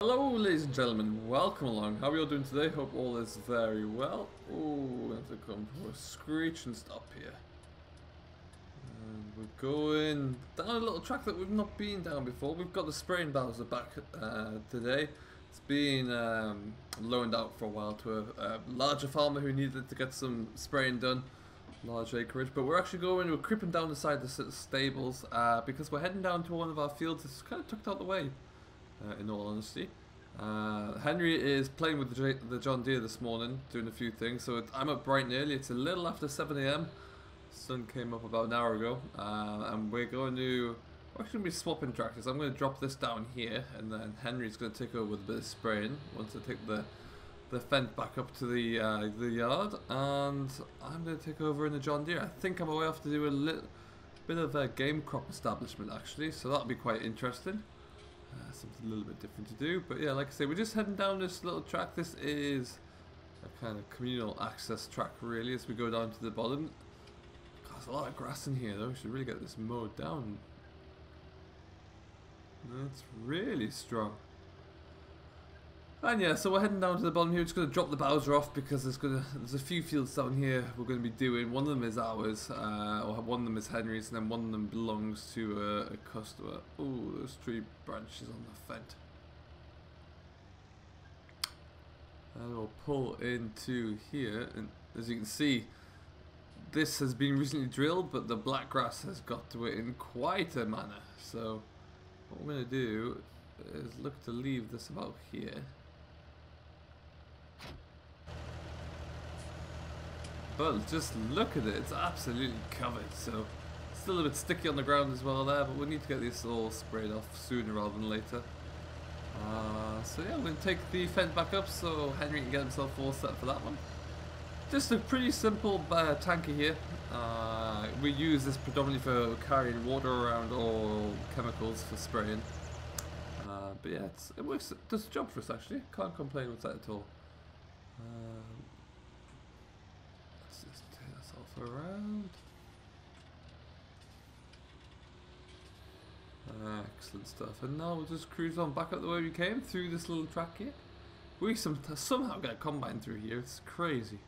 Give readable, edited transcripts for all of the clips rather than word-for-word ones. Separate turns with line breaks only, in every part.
Hello ladies and gentlemen, welcome along. How are you all doing today? Hope all is very well. Oh, we have to come for a screech and stop here. And we're going down a little track that we've not been down before. We've got the spraying Bowser back today. It's been loaned out for a while to a larger farmer who needed to get some spraying done. Large acreage, but we're creeping down the side of the stables because we're heading down to one of our fields that's kind of tucked out the way. In all honesty, Henry is playing with the John Deere this morning, doing a few things. So I'm up bright and early. It's a little after 7 AM. Sun came up about an hour ago, and we're actually going to be swapping tractors. I'm going to drop this down here, and then Henry's going to take over with a bit of spraying once I take the fence back up to the yard, and I'm going to take over in the John Deere. I think I'm away off to do a little bit of a game crop establishment actually, so that'll be quite interesting. Something a little bit different to do, but yeah, like I say, we're just heading down this little track. This is a kind of communal access track really as we go down to the bottom. God, there's a lot of grass in here though. We should really get this mowed down. That's really strong. And yeah, so we're heading down to the bottom here. We're just going to drop the Bowser off because there's a few fields down here we're going to be doing. One of them is ours, or one of them is Henry's, and then one of them belongs to a customer. Oh, there's tree branches on the fence. And we'll pull into here, and as you can see, this has been recently drilled, but the black grass has got to it in quite a manner. So what we're going to do is look to leave this about here. But just look at it, it's absolutely covered, so still a bit sticky on the ground as well there, but we need to get this all sprayed off sooner rather than later. So yeah, we're going to take the fence back up so Henry can get himself all set for that one. Just a pretty simple tanker here. We use this predominantly for carrying water around or chemicals for spraying. But yeah, it works, it does the job for us actually, can't complain with that at all. Around. Excellent stuff. And now we'll just cruise on back up the way we came through this little track here. We somehow get a combine through here. It's crazy.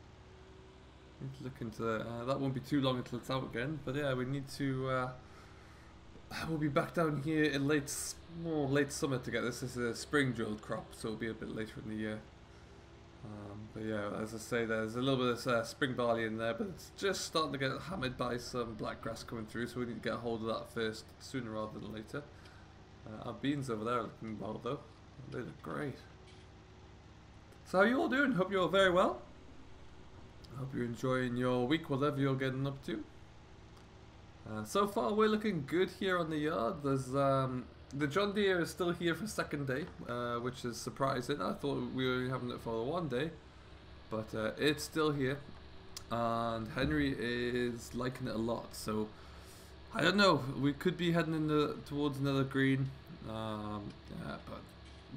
Need to look into that. Won't be too long until it's out again. But yeah, we need to. We'll be back down here in late summer to get this. This is a spring drilled crop, so it'll be a bit later in the year. But yeah, as I say, there's a little bit of spring barley in there, but it's just starting to get hammered by some black grass coming through, so we need to get a hold of that first, sooner rather than later. Our beans over there are looking well though, they look great. So how are you all doing? Hope you're all very well. I hope you're enjoying your week, whatever you're getting up to. So far we're looking good here on the yard. There's the John Deere is still here for a second day, which is surprising. I thought we were having it for the one day, but it's still here, and Henry is liking it a lot. So I don't know. We could be heading towards another green, yeah, but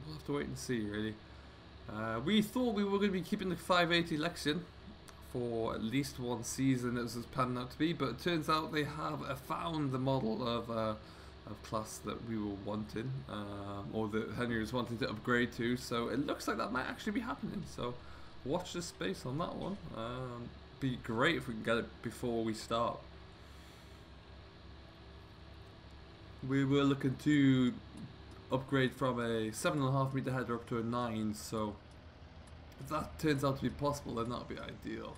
we'll have to wait and see. Really, we thought we were going to be keeping the 580 Lexion for at least one season. It was panning out to be, but it turns out they have found the model of class that we were wanting, or that Henry was wanting to upgrade to, so it looks like that might actually be happening, so watch this space on that one. Be great if we can get it before we start. We were looking to upgrade from a 7.5 meter header up to a 9, so if that turns out to be possible, then that would be ideal.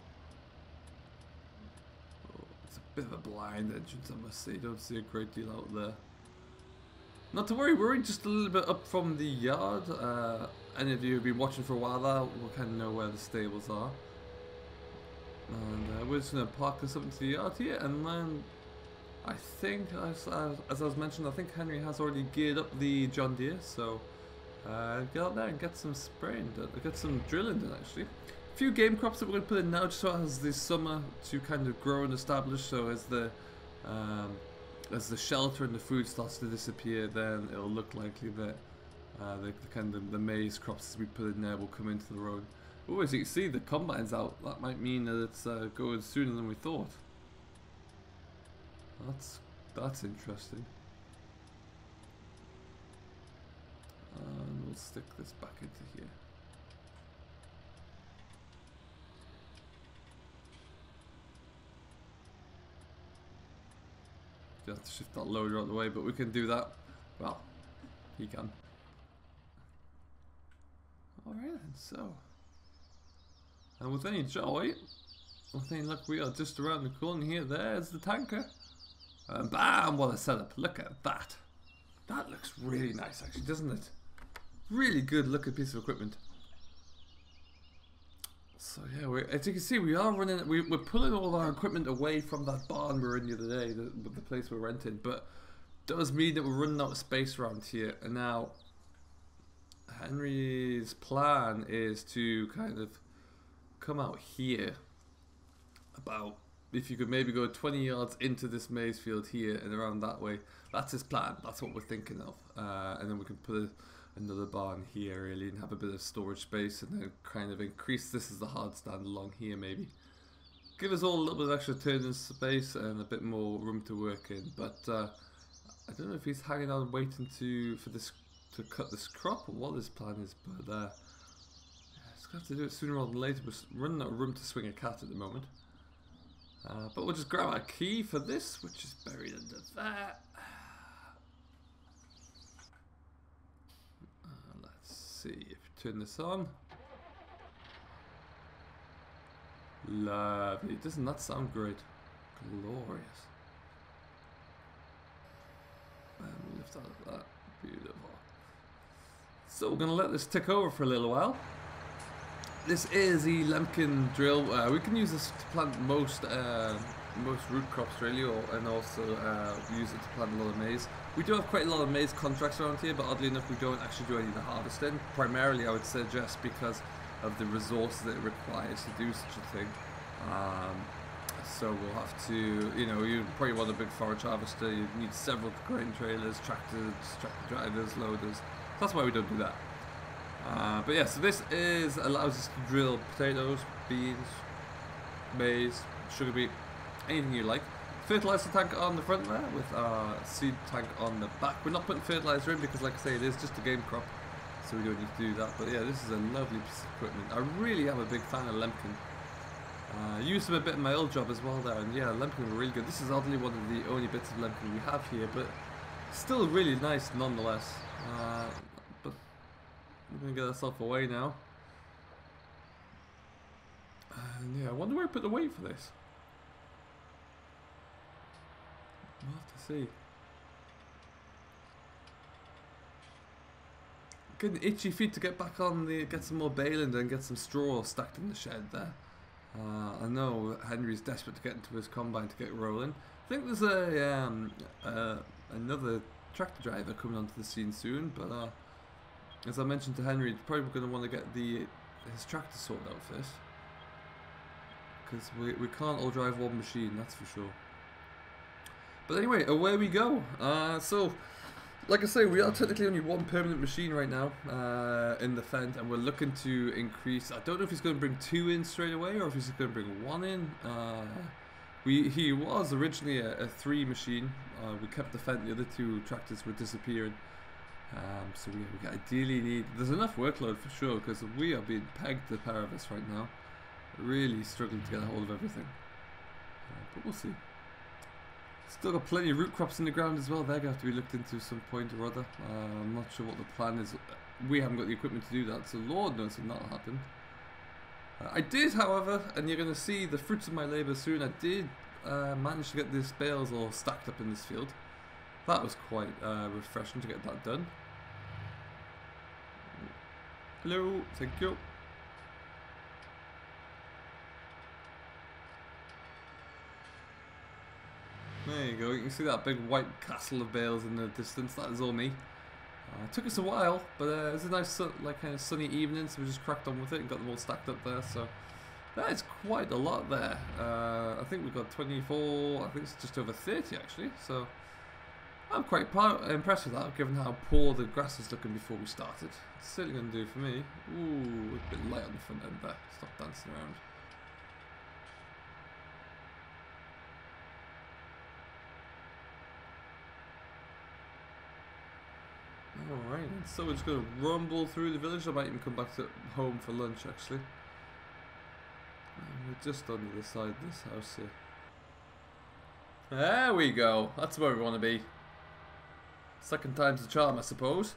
Oh, it's a bit of a blind entrance, I must say. Don't see a great deal out there. Not to worry, we're just a little bit up from the yard. Any of you who've been watching for a while now will kind of know where the stables are. And we're just going to park this up into the yard here, and then I think, as I was mentioning, I think Henry has already geared up the John Deere, so get out there and get some spraying done, get some drilling done actually. A few game crops that we're going to put in now just so it has this summer to kind of grow and establish, so as the shelter and the food starts to disappear, then it'll look likely that the maize crops we put in there will come into the road. Oh, as you can see, the combine's out. That might mean that it's going sooner than we thought. That's interesting. we'll stick this back into here. You have to shift that loader out of the way, but we can do that. Well, he can. Alright then, so. And with any joy, with any luck, we are just around the corner here. There's the tanker. And bam, what a setup. Look at that. That looks really nice actually, doesn't it? Really good looking piece of equipment. So yeah, as you can see, we are running. We're pulling all our equipment away from that barn we were in the other day, the place we're renting. But does mean that we're running out of space around here. And now, Henry's plan is to kind of come out here. About, if you could maybe go 20 yards into this maize field here and around that way. That's his plan. That's what we're thinking of. And then we can put another barn here really and have a bit of storage space, and then kind of increase this as the hard stand along here maybe. Give us all a little bit of extra turning space and a bit more room to work in. But I don't know if he's hanging on waiting for this to cut this crop or what his plan is, but just gonna have to do it sooner rather than later. We're running out of room to swing a cat at the moment. But we'll just grab our key for this, which is buried under that. Let's see if we turn this on. Lovely. Doesn't that sound great? Glorious. And we lift out of that. Beautiful. So we're going to let this tick over for a little while. This is the Lemkin drill. We can use this to plant most root crops really, and also use it to plant a lot of maize. We do have quite a lot of maize contracts around here, but oddly enough we don't actually do any of the harvesting. Primarily I would suggest because of the resources that it requires to do such a thing. So we'll have to, you probably want a big forage harvester. You need several grain trailers, tractors, tractor drivers, loaders. So that's why we don't do that. But yeah, so this allows us to drill potatoes, beans, maize, sugar beet, anything you like. Fertilizer tank on the front there with our seed tank on the back. We're not putting fertilizer in because, like I say, it is just a game crop, so we don't need to do that. But yeah, this is a lovely piece of equipment. I really am a big fan of Lemkin. I used them a bit in my old job as well there, and yeah, Lemkin were really good. This is oddly one of the only bits of Lemkin we have here, but still really nice nonetheless. But we're going to get ourselves away now. And yeah, I wonder where I put the weight for this. We'll have to see. Getting itchy feet to get back on get some more baling and get some straw stacked in the shed there. I know Henry's desperate to get into his combine to get rolling. I think there's another tractor driver coming onto the scene soon, but as I mentioned to Henry, he's probably going to want to get his tractor sorted out first, because we can't all drive one machine, that's for sure. But anyway, away we go. So, like I say, we are technically only one permanent machine right now in the Fendt, and we're looking to increase. I don't know if he's going to bring 2 in straight away or if he's going to bring 1 in. He was originally a 3 machine. We kept the Fendt, the other 2 tractors were disappearing. So we ideally need. There's enough workload for sure, because we are being pegged, the pair of us right now. Really struggling to get a hold of everything. But we'll see. Still got plenty of root crops in the ground as well. They're going to have to be looked into some point or other. I'm not sure what the plan is. We haven't got the equipment to do that, so Lord knows if that'll happen. I did, however, and you're going to see the fruits of my labour soon, I did manage to get these bales all stacked up in this field. That was quite refreshing to get that done. Hello, thank you. There you go, you can see that big white castle of bales in the distance. That is all me. It took us a while, but it was a nice kind of sunny evening, so we just cracked on with it and got them all stacked up there. So that is quite a lot there. I think we've got 24, I think it's just over 30 actually. So I'm quite impressed with that, given how poor the grass was looking before we started. It's certainly going to do for me. Ooh, a bit light on the front end there. Stop dancing around. Alright then. So we're just going to rumble through the village. I might even come back to home for lunch actually. And we're just under the side of this house here. There we go. That's where we want to be. Second time's the charm, I suppose.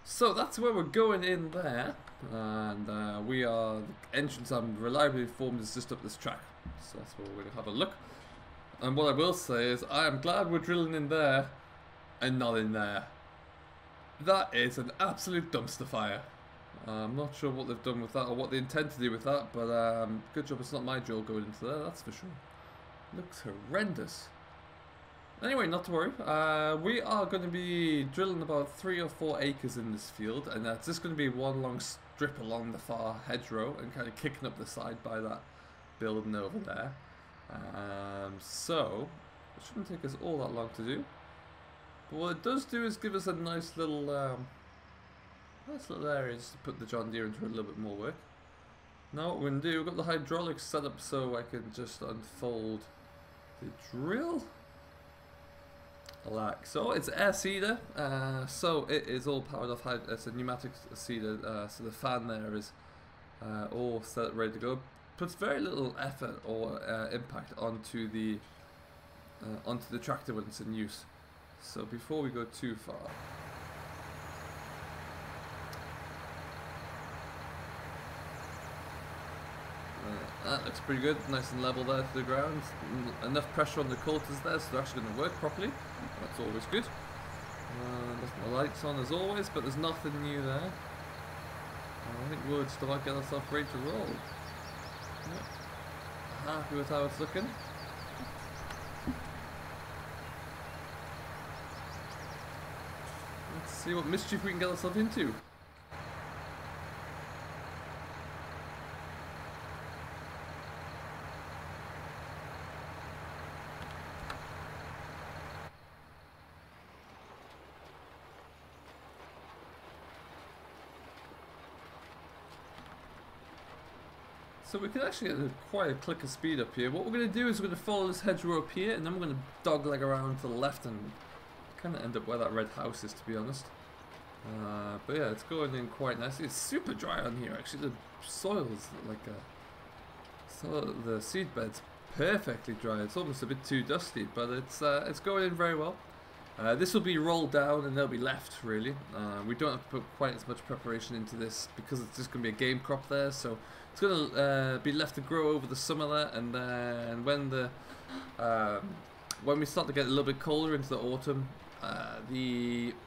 So that's where we're going in there. And the entrance, I'm reliably informed, is just up this track. So that's where we're going to have a look. And what I will say is, I am glad we're drilling in there and not in there. That is an absolute dumpster fire. I'm not sure what they've done with that or what they intend to do with that, but good job it's not my drill going into there, that's for sure. Looks horrendous. Anyway, not to worry. We are going to be drilling about 3 or 4 acres in this field, and it's just going to be one long strip along the far hedgerow and kind of kicking up the side by that building over there. So it shouldn't take us all that long to do. But what it does do is give us a nice little area just to put the John Deere into a little bit more work. Now what we're going to do, we've got the hydraulics set up so I can just unfold the drill. Like so. It's air seeder, so it is all powered off. It's a pneumatic seeder, so the fan there is all set ready to go. Puts very little effort or impact onto the tractor when it's in use. So before we go too far, that looks pretty good, nice and level there to the ground. Enough pressure on the coulters there, so they're actually going to work properly. That's always good. Got my lights on as always, but there's nothing new there. I think we'll just about get ourselves ready to roll. Yep. Happy with how it's looking. Let's see what mischief we can get ourselves into. So we can actually get quite a click of speed up here. What we're going to do is we're going to follow this hedgerow up here, and then we're going to dogleg around to the left and kind of end up where that red house is, to be honest. But yeah, it's going in quite nicely. It's super dry on here actually. The soil's like so the seed bed's perfectly dry. It's almost a bit too dusty, but it's going in very well. This will be rolled down and they'll be left really. We don't have to put quite as much preparation into this because it's just going to be a game crop there, so it's going to be left to grow over the summer there, and then when we start to get a little bit colder into the autumn,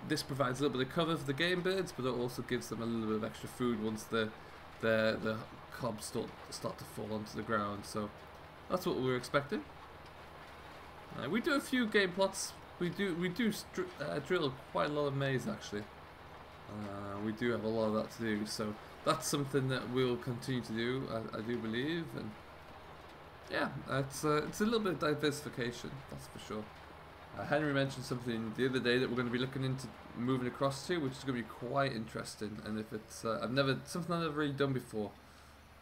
this provides a little bit of cover for the game birds, but it also gives them a little bit of extra food once the cobs start to fall onto the ground. So that's what we're expecting. We do a few game plots. We do drill quite a lot of maize actually. We do have a lot of that to do, so that's something that we'll continue to do, I do believe, and yeah, it's a little bit of diversification, that's for sure. Henry mentioned something the other day that we're going to be looking into moving across to, which is going to be quite interesting, and if it's something I've never really done before,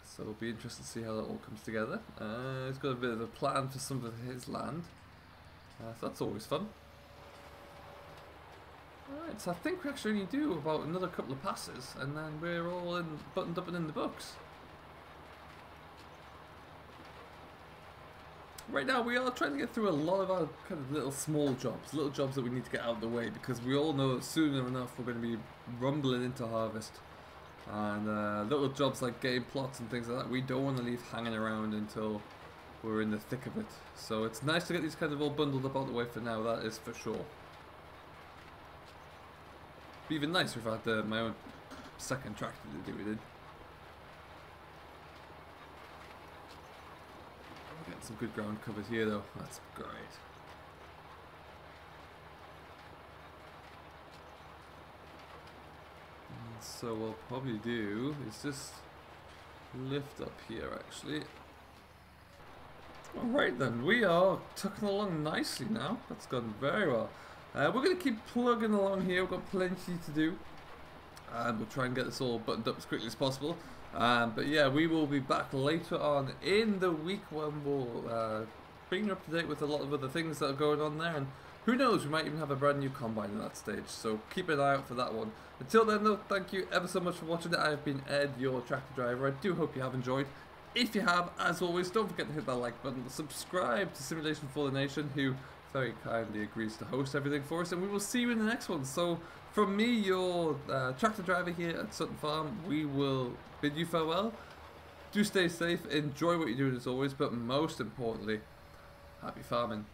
so it'll be interesting to see how that all comes together. He's got a bit of a plan for some of his land, so that's always fun. Alright, so I think we actually only do about another couple of passes, and then we're all buttoned up and in the books. Right now we are trying to get through a lot of our kind of little small jobs, little jobs that we need to get out of the way, because we all know that sooner enough we're going to be rumbling into harvest. And little jobs like game plots and things like that, we don't want to leave hanging around until we're in the thick of it. So it's nice to get these kind of all bundled up out the way for now, that is for sure. Be even nicer if I had my own second tractor to do it in. Getting some good ground covered here though, that's great. And so what I'll probably do is just lift up here actually. Alright then, we are tucking along nicely now, that's gone very well. We're going to keep plugging along here, we've got plenty to do, and we'll try and get this all buttoned up as quickly as possible. But yeah, we will be back later on in the week when we'll bring you up to date with a lot of other things that are going on there, and Who knows, we might even have a brand new combine in that stage, so keep an eye out for that one. Until then though, thank you ever so much for watching. I have been Ed, your tractor driver. I do hope you have enjoyed. If you have, as always, don't forget to hit that like button, subscribe to Simulation for the Nation, who very kindly agrees to host everything for us, and we will see you in the next one. So from me, your tractor driver here at Sutton Farm, we will bid you farewell. Do stay safe, enjoy what you're doing as always, but most importantly, happy farming.